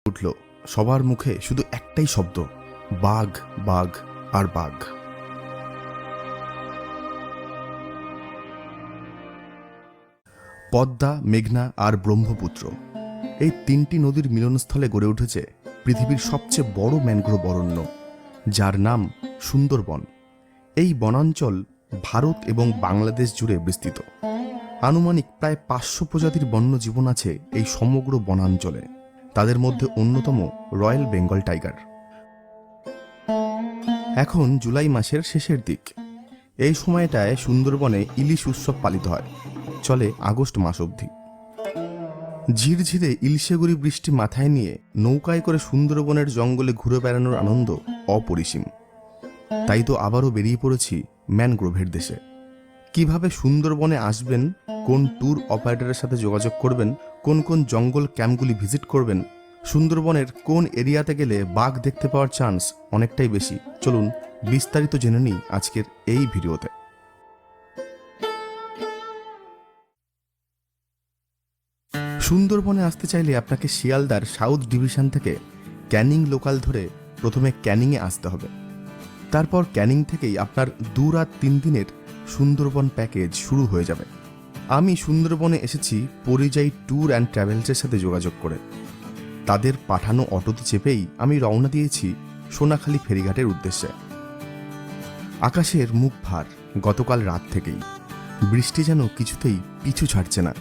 উঠল। সবার মুখে শুধু একটাই শব্দ, বাঘ, বাঘ আর বাঘ। পদ্মা, মেঘনা আর ব্রহ্মপুত্র, এই তিনটি নদীর মিলনস্থলে গড়ে উঠেছে পৃথিবীর সবচেয়ে বড় ম্যানগ্রোভ অরণ্য, যার নাম সুন্দরবন। এই বনাঞ্চল ভারত এবং বাংলাদেশ জুড়ে বিস্তৃত। আনুমানিক প্রায় 500 প্রজাতির বন্যজীবন আছে এই সমগ্র বনাঞ্চলে। তাদের মধ্যে অন্যতম রয়্যাল বেঙ্গল টাইগার। এখন জুলাই মাসের শেষের দিক। এই সময়টায় সুন্দরবনে ইলিশ উৎসব পালিত হয়, চলে আগস্ট মাস অবধি। ঝিরঝিরে ইলশেগুড়ি বৃষ্টি মাথায় নিয়ে নৌকায় করে সুন্দরবনের জঙ্গলে ঘুরে বেড়ানোর আনন্দ অপরিসীম। তাই তো আবারও বেরিয়ে পড়েছি ম্যানগ্রোভের দেশে। কিভাবে সুন্দরবনে আসবেন, কোন ট্যুর অপারেটরের সাথে যোগাযোগ করবেন, কোন কোন জঙ্গল ক্যাম্পগুলি ভিজিট করবেন, সুন্দরবনের কোন এরিয়াতে গেলে বাঘ দেখতে পাওয়ার চান্স অনেকটাই বেশি, চলুন বিস্তারিত জেনে নিই আজকের এই ভিডিওতে। সুন্দরবনে আসতে চাইলে আপনাকে শিয়ালদার সাউথ ডিভিশন থেকে ক্যানিং লোকাল ধরে প্রথমে ক্যানিংয়ে আসতে হবে। তারপর ক্যানিং থেকেই আপনার 2 রাত 3 দিনের সুন্দরবন প্যাকেজ শুরু হয়ে যাবে। আমি সুন্দরবনে এসেছি পরিযায়ী ট্যুর অ্যান্ড ট্রাভেলসের সাথে যোগাযোগ করে। তাদের পাঠানো অটোতে চেপেই আমি রওনা দিয়েছি সোনাখালী ফেরিঘাটের উদ্দেশ্যে। আকাশের মুখ ভার গতকাল রাত থেকেই। বৃষ্টি যেন কিছুতেই পিছু ছাড়ছে না।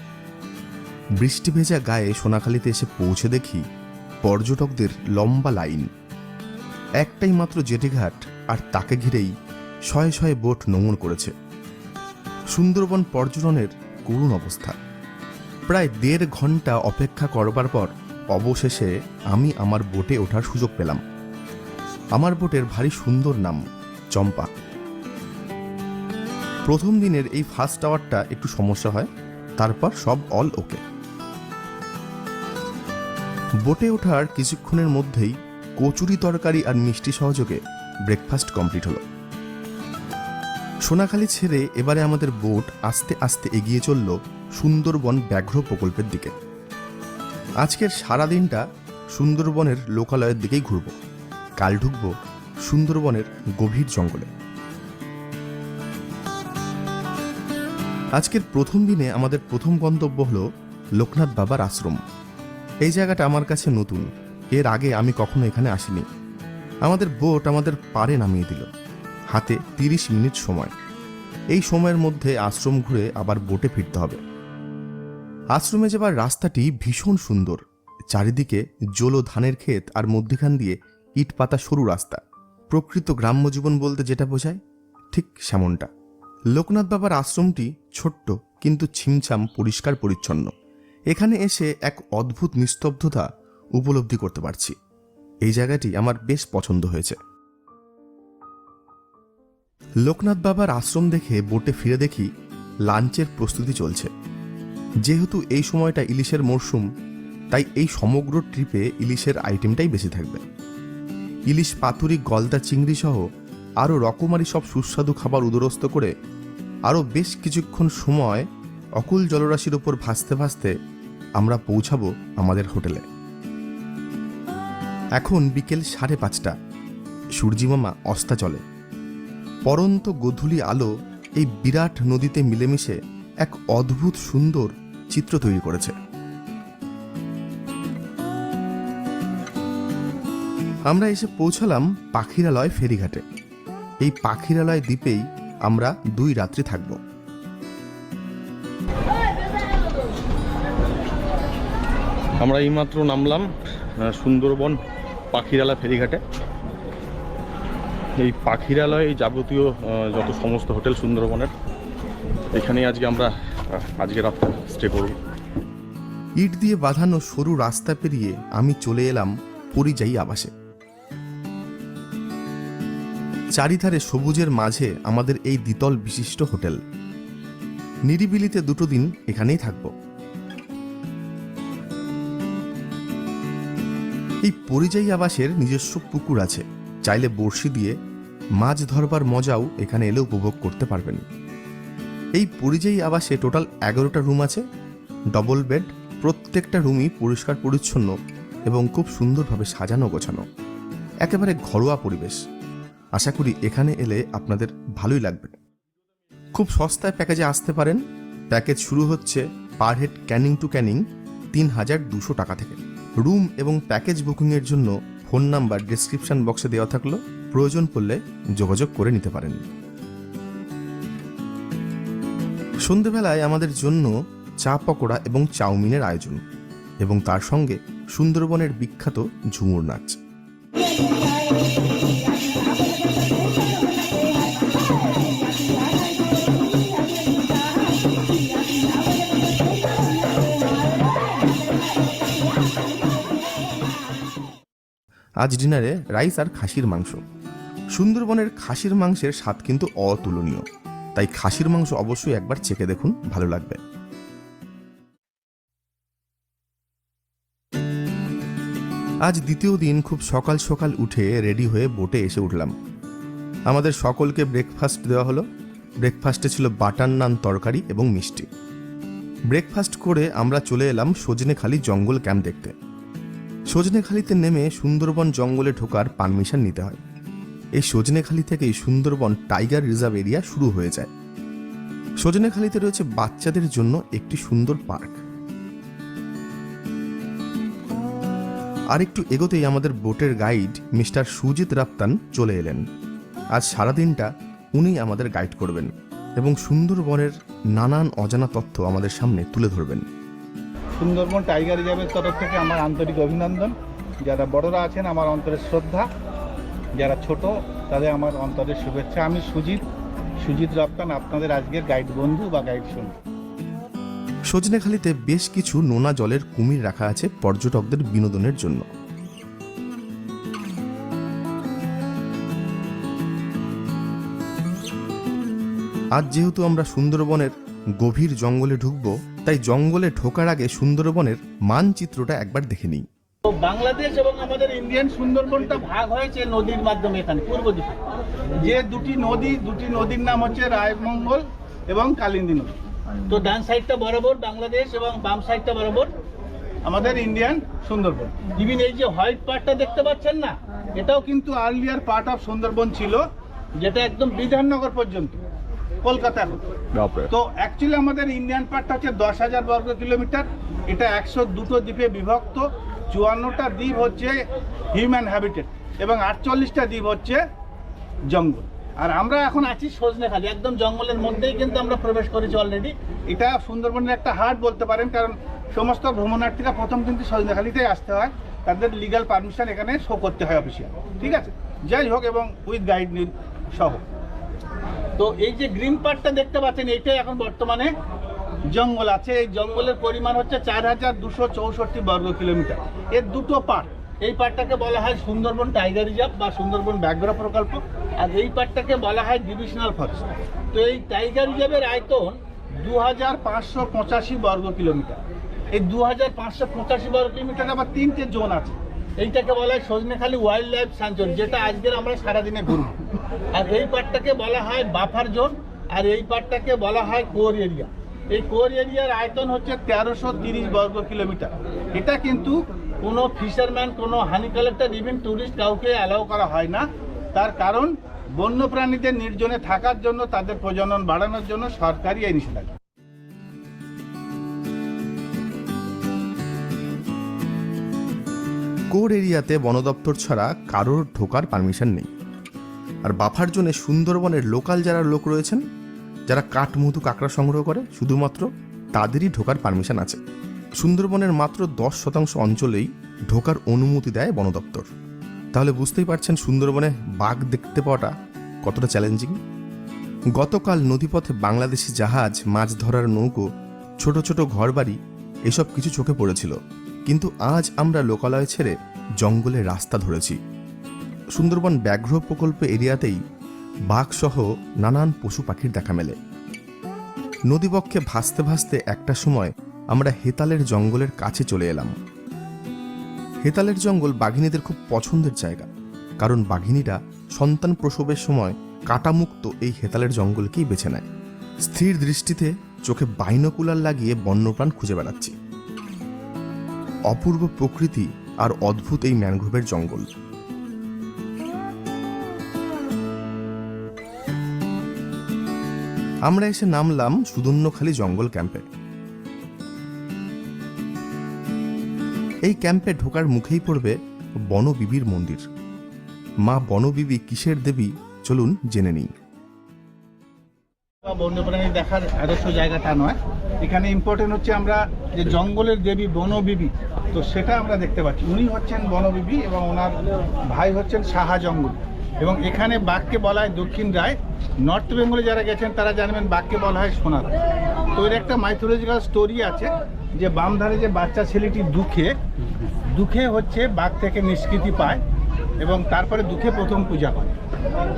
বৃষ্টি ভেজা গায়ে সোনাখালীতে এসে পৌঁছে দেখি পর্যটকদের লম্বা লাইন। একটাই মাত্র জেটিঘাট, আর তাকে ঘিরেই শয়ে শয়ে বোট নোঙর করেছে। সুন্দরবন পর্যটনের করুণ অবস্থা। প্রায় 1.5 ঘন্টা অপেক্ষা করবার পর অবশেষে আমি আমার বোটে ওঠার সুযোগ পেলাম। আমার বোটের ভারী সুন্দর নাম, চম্পা। প্রথম দিনের এই ফার্স্ট আওয়ারটা একটু সমস্যা হয়, তারপর সব অল ওকে। বোটে ওঠার কিছুক্ষণের মধ্যেই কচুরি তরকারি আর মিষ্টি সহযোগে ব্রেকফাস্ট কমপ্লিট হলো। সোনাখালী ছেড়ে এবারে আমাদের বোট আস্তে আস্তে এগিয়ে চলল সুন্দরবন ব্যাঘ্র প্রকল্পের দিকে। আজকের সারাদিনটা সুন্দরবনের লোকালয়ের দিকেই ঘুরব। কাল ঢুকব সুন্দরবনের গভীর জঙ্গলে। আজকের প্রথম দিনে আমাদের প্রথম গন্তব্য হলো লোকনাথ বাবার আশ্রম। এই জায়গাটা আমার কাছে নতুন, এর আগে আমি কখনো এখানে আসিনি। আমাদের বোট আমাদের পাড়ে নামিয়ে দিল। হাতে 30 মিনিট সময়। এই সময়ের মধ্যে আশ্রম ঘুরে আবার বোটে ফিরতে হবে। আশ্রমে যাবার রাস্তাটি ভীষণ সুন্দর। চারিদিকে জলো ধানের ক্ষেত আর মধ্যখান দিয়ে ইট পাতা সরু রাস্তা। প্রকৃত গ্রাম্য জীবন বলতে যেটা বোঝায়, ঠিক সেমনটা। লোকনাথ বাবার আশ্রমটি ছোট্ট কিন্তু ছিমছাম পরিষ্কার পরিচ্ছন্ন। এখানে এসে এক অদ্ভুত নিস্তব্ধতা উপলব্ধি করতে পারছি। এই জায়গাটি আমার বেশ পছন্দ হয়েছে। লোকনাথ বাবার আশ্রম দেখে বোটে ফিরে দেখি লাঞ্চের প্রস্তুতি চলছে। যেহেতু এই সময়টা ইলিশের মরশুম, তাই এই সমগ্র ট্রিপে ইলিশের আইটেমটাই বেশি থাকবে। ইলিশ পাতুরি, গলদা চিংড়ি সহ আরও রকমারি সব সুস্বাদু খাবার উদরস্থ করে আরও বেশ কিছুক্ষণ সময় অকুল জলরাশির ওপর ভাসতে ভাসতে আমরা পৌঁছাবো আমাদের হোটেলে। এখন বিকেল 5:30। সূর্যিমামা অস্তাচলে। পরন্ত গোধূলি আলো এই বিরাট নদীতে মিলেমিশে এক অদ্ভুত সুন্দর চিত্র তৈরি করেছে। আমরা এসে পৌঁছালাম পাখিরালয় ফেরিঘাটে। এই পাখিরালয় দ্বীপেই আমরা 2 রাত্রি থাকব। আমরা এইমাত্র নামলাম সুন্দরবন পাখিরালয় ফেরিঘাটে। এই পাখিরালয় যাবতীয় যত সমস্ত হোটেল সুন্দরবনের, এখানেই আজকে রাতটা স্টে করব। ইট দিয়ে বাঁধানো সরু রাস্তা পেরিয়ে আমি চলে এলাম পরিযায়ী আবাসে। চারিধারে সবুজের মাঝে আমাদের এই দ্বিতল বিশিষ্ট হোটেল। নিরিবিলিতে 2 দিন এখানেই থাকব। এই পরিযায়ী আবাসের নিজস্ব পুকুর আছে। চাইলে বড়শি দিয়ে মাছ ধরবার মজাও এখানে এলে উপভোগ করতে পারবেন। এই পরিযায়ী আবাসে টোটাল 11টা রুম আছে, ডবল বেড। প্রত্যেকটা রুমই পরিষ্কার পরিচ্ছন্ন এবং খুব সুন্দরভাবে সাজানো গোছানো, একেবারে ঘরোয়া পরিবেশ। আশা করি এখানে এলে আপনাদের ভালোই লাগবে। খুব সস্তায় প্যাকেজে আসতে পারেন। প্যাকেজ শুরু হচ্ছে per head Canning to Canning ৩,২০০ টাকা থেকে। রুম এবং প্যাকেজ বুকিংয়ের জন্য ফোন নাম্বার ডেসক্রিপশন বক্সে দেওয়া থাকলো, প্রয়োজন পড়লে যোগাযোগ করে নিতে পারেন। সন্ধেবেলায় আমাদের জন্য চা পকোড়া এবং চাউমিনের আয়োজন, এবং তার সঙ্গে সুন্দরবনের বিখ্যাত ঝুমুর নাচ। আজ ডিনারে রাইস আর খাসির মাংস। সুন্দরবনের খাসির মাংসের স্বাদ কিন্তু অতুলনীয়, তাই খাসির মাংস অবশ্যই একবার চেখে দেখুন, ভালো লাগবে। আজ দ্বিতীয় দিন খুব সকাল সকাল উঠে রেডি হয়ে বোটে এসে উঠলাম। আমাদের সকলকে ব্রেকফাস্ট দেওয়া হলো। ব্রেকফাস্টে ছিল বাটার নান, তরকারি এবং মিষ্টি। ব্রেকফাস্ট করে আমরা চলে এলাম সজনেখালি জঙ্গল ক্যাম্প দেখতে। সজনেখালিতে নেমে সুন্দরবন জঙ্গলে ঢোকার পারমিশন নিতে হয়। এই সজনেখালি থেকেই সুন্দরবন টাইগার রিজার্ভ এরিয়া শুরু হয়ে যায়। সজনেখালিতে রয়েছে বাচ্চাদের জন্য একটি সুন্দর পার্ক। আর একটু এগোতেই আমাদের বোটের গাইড মিস্টার সুজিত রাপ্তান চলে এলেন। আজ সারাদিনটা উনি আমাদের গাইড করবেন এবং সুন্দরবনের নানান অজানা তথ্য আমাদের সামনে তুলে ধরবেন। সুন্দরবন টাইগার রিজার্ভের তরফ থেকে আমার আন্তরিক অভিনন্দন। যারা বড়রা আছেন আমার অন্তরের শ্রদ্ধা, যারা ছোট তাদের আমার অন্তরের শুভেচ্ছা। আমি সুজিত রাপ্তান, আপনাদের আজকের গাইড বন্ধু বা গাইড শুনুন। সজনেখালিতে বেশ কিছু নোনা জলের কুমির রাখা আছে পর্যটকদের বিনোদনের জন্য। আজ যেহেতু আমরা সুন্দরবনের গভীর জঙ্গলে ঢুকবো, তাই জঙ্গলে ঢোকার আগে সুন্দরবনের মানচিত্রটা একবার দেখে নিই। বাংলাদেশ এবং আমাদের ইন্ডিয়ান সুন্দরবনটা ভাগ হয়েছে নদীর মাধ্যমে। এখানে পূর্ব দিকে যে দুটি নদীর নাম হচ্ছে রায়মঙ্গল এবং কালিন্দী নদী। তো ডান সাইডটা বরাবর বাংলাদেশ এবং বাম সাইডটা বরাবর আমাদের ইন্ডিয়ান সুন্দরবন। ইভিন এই যে হোয়াইট পার্টটা দেখতে পাচ্ছেন না, এটাও কিন্তু আর্লিয়ার পার্ট অফ সুন্দরবন ছিল, যেটা একদম বিধাননগর পর্যন্ত কলকাতা। তো অ্যাকচুয়ালি আমাদের ইন্ডিয়ান পার্টটা হচ্ছে 10,000 বর্গ কিলোমিটার। এটা 102টো দ্বীপে বিভক্ত। 54টা দ্বীপ হচ্ছে হিউম্যান হ্যাবিটেট এবং 48টা দ্বীপ হচ্ছে জঙ্গল। আর আমরা এখন আছি সজনেখালি, একদম জঙ্গলের মধ্যেই কিন্তু আমরা প্রবেশ করেছি অলরেডি। এটা সুন্দরবনের একটা হার্ট বলতে পারেন, কারণ সমস্ত ভ্রমণার্থীরা প্রথম কিন্তু সজনেখালিতেই আসতে হয়। তাদের লিগ্যাল পারমিশন এখানে শো করতে হয় অফিসিয়াল, ঠিক আছে? যাই হোক, এবং উইথ গাইড সহ। তো এই যে গ্রিন পার্টটা দেখতে পাচ্ছেন, এইটাই এখন বর্তমানে জঙ্গল আছে। এই জঙ্গলের পরিমাণ হচ্ছে 4,264 বর্গ কিলোমিটার। এর দুটো পার্ট। এই পার্টটাকে বলা হয় সুন্দরবন টাইগার রিজার্ভ বা সুন্দরবন ব্যাঘ্র প্রকল্প, আর এই পার্টটাকে বলা হয় ডিভিশনাল ফরেস্ট। তো এই টাইগার রিজার্ভের আয়তন 2,585 বর্গ কিলোমিটার। এই 2,585 বর্গ কিলোমিটার আবার 3টে জোন আছে। এইটাকে বলা হয় সজনেখালি ওয়াইল্ড লাইফ স্যাঞ্চুয়ারি, যেটা আজকের আমরা সারাদিনে ঘুরব। আর এই পার্টটাকে বলা হয় বাফার জোন, আর এই পার্টটাকে বলা হয় কোর এরিয়া। এই কোর এরিয়ার আয়তন হচ্ছে 1330 বর্গ কিলোমিটার। এটা কিন্তু কোনো ফিশারম্যান, কোনো হানি কালেক্টর, ইভেন ট্যুরিস্ট কাউকে অ্যালাউ করা হয় না। তার কারণ বন্যপ্রাণীদের নির্জনে থাকার জন্য, তাদের প্রজনন বাড়ানোর জন্য সরকারি এই নিষেধাজ্ঞা। কোর এরিয়াতে বন দপ্তর ছাড়া কারোর ঢোকার পারমিশন নেই। আর বাফার জোনে সুন্দরবনের লোকাল যারা লোক রয়েছেন, যারা কাঠমধু কাঁকড়া সংগ্রহ করে, শুধুমাত্র তাদেরই ঢোকার পারমিশন আছে। সুন্দরবনের মাত্র 10% অঞ্চলেই ঢোকার অনুমতি দেয় বন দপ্তর। তাহলে বুঝতেই পারছেন সুন্দরবনে বাঘ দেখতে পাওয়াটা কতটা চ্যালেঞ্জিং। গতকাল নদীপথে বাংলাদেশি জাহাজ, মাছ ধরার নৌকো, ছোট ছোট ঘরবাড়ি, এসব কিছু চোখে পড়েছিল, কিন্তু আজ আমরা লোকালয় ছেড়ে জঙ্গলে রাস্তা ধরেছি। সুন্দরবন ব্যাঘ্র প্রকল্প এরিয়াতেই বাঘসহ নানান পশু পাখির দেখা মেলে। নদীবক্ষে ভাসতে ভাসতে একটা সময় আমরা হেতালের জঙ্গলের কাছে চলে এলাম। হেতালের জঙ্গল বাঘিনীদের খুব পছন্দের জায়গা, কারণ বাঘিনীরা সন্তান প্রসবের সময় কাঁটামুক্ত এই হেতালের জঙ্গলকেই বেছে নেয়। স্থির দৃষ্টিতে চোখে বাইনোকুলার লাগিয়ে বন্যপ্রাণ খুঁজে বেড়াচ্ছি। অপূর্ব প্রকৃতি আর অদ্ভুত এই ম্যানগ্রোভের জঙ্গল। আমরা এসে নামলাম সুদন্যখালি জঙ্গল ক্যাম্পে। এই ক্যাম্পে ঢোকার মুখেই পড়বে বনবিবির মন্দির। মা বনবিবি কিসের দেবী চলুন জেনে নিই। বন্যপ্রাণী দেখার আদর্শ জায়গাটা নয়, এখানে ইম্পর্টেন্ট হচ্ছে আমরা যে জঙ্গলের দেবী বনবিবি, তো সেটা আমরা দেখতে পাচ্ছি। উনি হচ্ছেন বনবিবি এবং ওনার ভাই হচ্ছেন সাহা জঙ্গল। এবং এখানে বাঘকে বলা হয় দক্ষিণ রায়। নর্থ বেঙ্গলে যারা গেছেন তারা জানবেন বাঘকে বলা হয় সোনার। তো এর একটা মাইথোলজিক্যাল স্টোরি আছে যে বাম ধারে যে বাচ্চা ছেলেটি দুঃখে হচ্ছে বাঘ থেকে নিষ্কৃতি পায় এবং তারপরে দুঃখে প্রথম পূজা করে।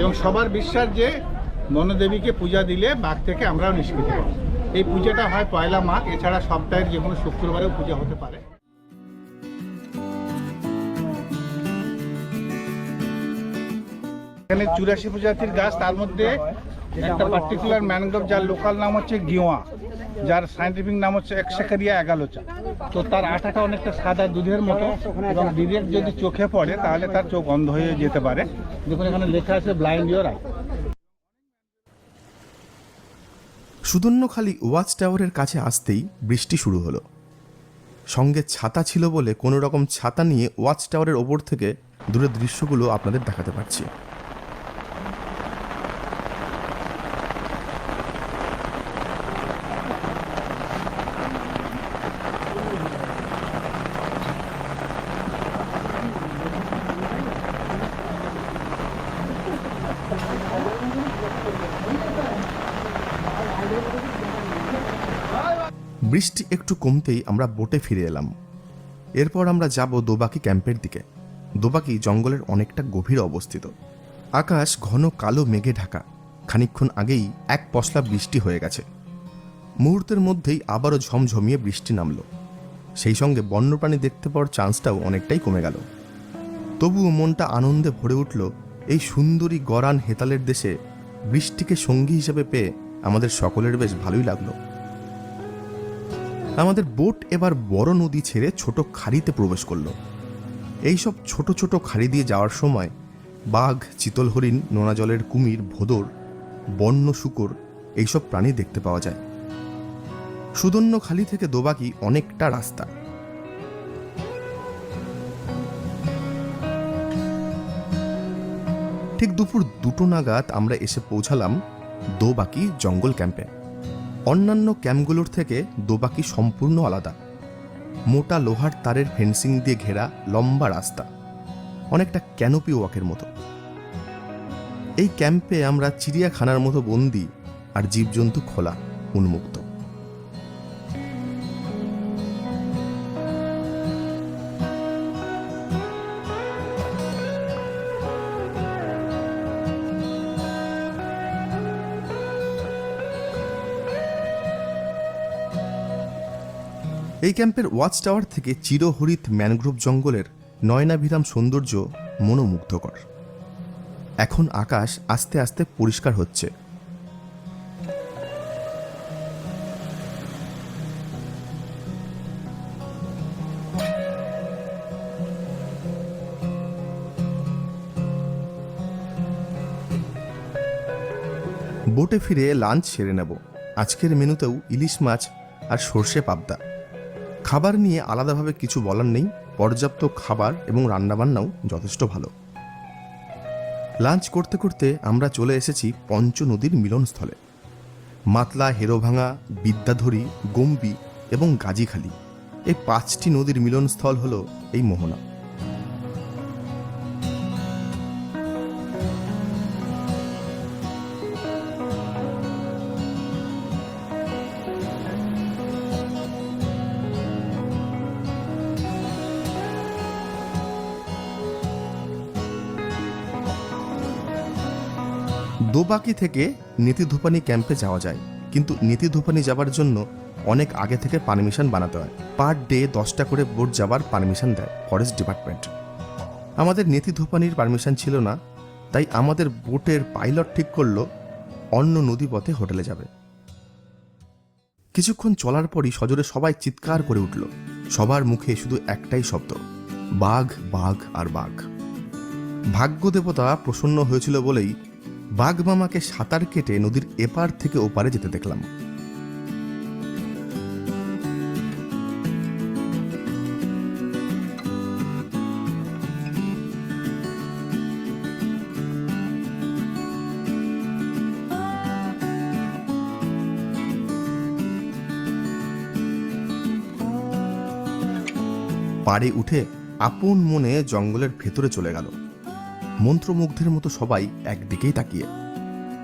এবং সবার বিশ্বাস যে বনদেবীকে পূজা দিলে বাঘ থেকে আমরাও নিষ্কৃতি পাই। এই পূজাটা হয় পয়লা মাঘ, এছাড়া সপ্তাহের যে কোনো শুক্রবারেও পূজা হতে পারে। এখানে 84 প্রজাতির গাছ, তার মধ্যে একটা পার্টিকুলার ম্যানগ্রোভ যার লোকাল নাম হচ্ছে গিওয়া, যার সায়েন্টিফিক নাম হচ্ছে এক্সেকারিয়া অ্যাগালোচা। তো তার আঠাটা অনেকটা সাদা দুধের মতো এবং ডিরেক্ট যদি চোখে পড়ে তাহলে তার চোখ অন্ধ হয়ে যেতে পারে। দেখুন এখানে লেখা আছে ব্লাইন্ড ইওর আই। সুদন্যখালি ওয়াচ টাওয়ারের কাছে আসতেই বৃষ্টি শুরু হলো। সঙ্গে ছাতা ছিল বলে কোনো রকম ছাতা নিয়ে ওয়াচ টাওয়ারের ওপর থেকে দূরের দৃশ্যগুলো আপনাদের দেখাতে পারছি। বৃষ্টি একটু কমতেই আমরা বোটে ফিরে এলাম। এরপর আমরা যাব দোবাকি ক্যাম্পের দিকে। দোবাকি জঙ্গলের অনেকটা গভীরে অবস্থিত। আকাশ ঘন কালো মেঘে ঢাকা। খানিকক্ষণ আগেই এক পশলা বৃষ্টি হয়ে গেছে। মুহূর্তের মধ্যেই আবারও ঝমঝমিয়ে বৃষ্টি নামল। সেই সঙ্গে বন্যপ্রাণী দেখতে পাওয়ার চান্সটাও অনেকটাই কমে গেল। তবুও মনটা আনন্দে ভরে উঠল। এই সুন্দরী গরান হেতালের দেশে বৃষ্টিকে সঙ্গী হিসেবে পেয়ে আমাদের সকলের বেশ ভালোই লাগলো। আমাদের বোট এবার বড় নদী ছেড়ে ছোট খাড়িতে প্রবেশ করল। এইসব ছোট ছোট খাড়ি দিয়ে যাওয়ার সময় বাঘ, চিতল হরিণ, নোনা জলের কুমির, ভোঁদর, বন্য শূকর এইসব প্রাণী দেখতে পাওয়া যায়। সুদন্যখালি থেকে দোবাকি অনেকটা রাস্তা। ঠিক দুপুর 2টো নাগাদ আমরা এসে পৌঁছালাম দোবাকি জঙ্গল ক্যাম্পে। অন্যান্য ক্যাম্পগুলোর থেকে দোবাকি সম্পূর্ণ আলাদা। মোটা লোহার তারের ফেন্সিং দিয়ে ঘেরা লম্বা রাস্তা, অনেকটা ক্যানোপি ওয়াকের মতো। এই ক্যাম্পে আমরা চিড়িয়াখানার মতো বন্দি, আর জীবজন্তু খোলা, উন্মুক্ত। এই ক্যাম্পের ওয়াচ টাওয়ার থেকে চিরহরিত ম্যানগ্রোভ জঙ্গলের নয়নাভিরাম সৌন্দর্য মনোমুগ্ধকর। এখন আকাশ আস্তে আস্তে পরিষ্কার হচ্ছে। বোটে ফিরে লাঞ্চ সেরে নেব। আজকের মেনুতেও ইলিশ মাছ আর সর্ষে পাবদা। খাবার নিয়ে আলাদাভাবে কিছু বলার নেই, পর্যাপ্ত খাবার এবং রান্নাবান্নাও যথেষ্ট ভালো। লাঞ্চ করতে করতে আমরা চলে এসেছি পঞ্চ নদীর মিলনস্থলে। মাতলা, হেরোভাঙা, বিদ্যাধরী, গম্বি এবং গাজীখালি, এই 5টি নদীর মিলনস্থল হল এই মোহনা। দোবাকি থেকে নেতিধোপানি ক্যাম্পে যাওয়া যায়, কিন্তু নেতিধোপানি যাবার জন্য অনেক আগে থেকে পারমিশন বানাতে হয়। পার ডে 10টা করে বোট যাবার পারমিশন দেয় ফরেস্ট ডিপার্টমেন্ট। আমাদের নেতিধোপানির পারমিশন ছিল না, তাই আমাদের বোটের পাইলট ঠিক করলো অন্য নদীপথে হোটেলে যাবে। কিছুক্ষণ চলার পরই সজোরে সবাই চিৎকার করে উঠল। সবার মুখে শুধু একটাই শব্দ, বাঘ, বাঘ আর বাঘ। ভাগ্য দেবতা প্রসন্ন হয়েছিল বলেই বাঘ মামাকে সাঁতার কেটে নদীর এপার থেকে ওপারে যেতে দেখলাম। পাড়ে উঠে আপন মনে জঙ্গলের ভেতরে চলে গেল, মন্ত্রমুগ্ধের মতো সবাই একদিকেই তাকিয়ে।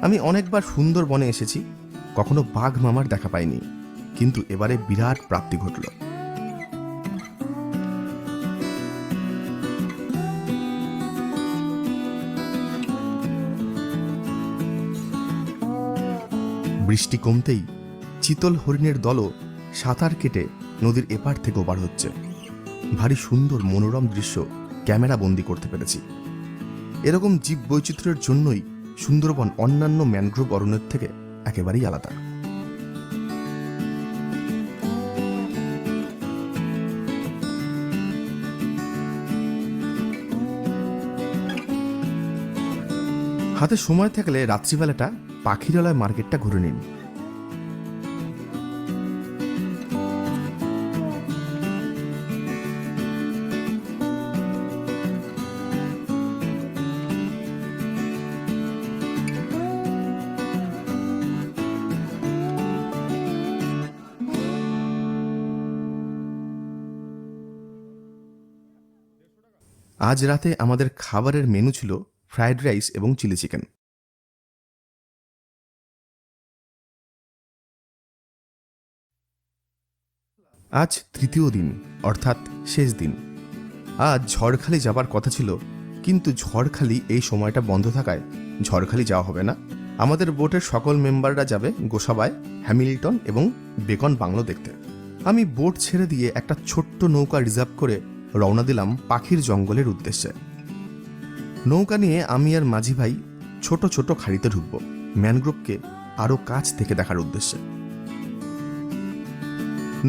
আমি অনেকবার সুন্দরবনে এসেছি, কখনো বাঘ মামার দেখা পাইনি, কিন্তু এবারে বিরাট প্রাপ্তি ঘটল। বৃষ্টি কমতেই চিতল হরিণের দলও সাঁতার কেটে নদীর এপার থেকে ওপার হচ্ছে। ভারী সুন্দর মনোরম দৃশ্য ক্যামেরা বন্দি করতে পেরেছি। এরকম জীব বৈচিত্র্যের জন্যই সুন্দরবন অন্যান্য ম্যানগ্রোভ অরণ্যের থেকে একেবারেই আলাদা। হাতে সময় থাকলে রাত্রিবেলাটা পাখিরালয় মার্কেটটা ঘুরে নিন। আজ রাতে আমাদের খাবারের মেনু ছিল ফ্রাইড রাইস এবং চিলি চিকেন। আজ তৃতীয় দিন, অর্থাৎ শেষ দিন। আজ ঝড়খালি যাবার কথা ছিল, কিন্তু ঝড়খালি এই সময়টা বন্ধ থাকায় ঝড়খালি যাওয়া হবে না। আমাদের বোটের সকল মেম্বাররা যাবে গোসাবায়, হ্যামিল্টন এবং বেকন বাংলো দেখতে। আমি বোট ছেড়ে দিয়ে একটা ছোট্ট নৌকা রিজার্ভ করে রওনা দিলাম পাখির জঙ্গলের উদ্দেশ্যে। নৌকা নিয়ে আমি আর মাঝি ভাই ছোট ছোট খাড়িতে ঢুকব, ম্যানগ্রোভকে আরও কাছ থেকে দেখার উদ্দেশ্যে।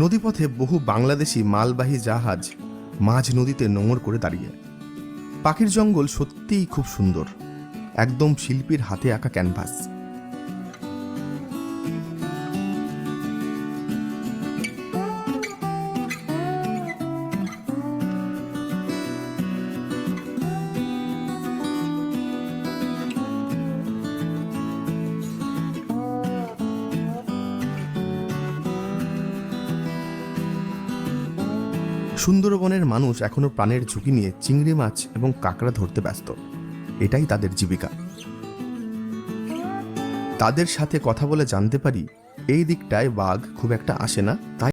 নদীপথে বহু বাংলাদেশি মালবাহী জাহাজ মাঝ নদীতে নোঙর করে দাঁড়িয়ে। পাখির জঙ্গল সত্যিই খুব সুন্দর, একদম শিল্পীর হাতে আঁকা ক্যানভাস। সুন্দরবনের মানুষ এখনো প্রাণের ঝুঁকি নিয়ে চিংড়ি মাছ এবং কাঁকড়া ধরতে ব্যস্ত, এটাই তাদের জীবিকা। তাদের সাথে কথা বলে জানতে পারি এই দিকটায় বাঘ খুব একটা আসে না, তাই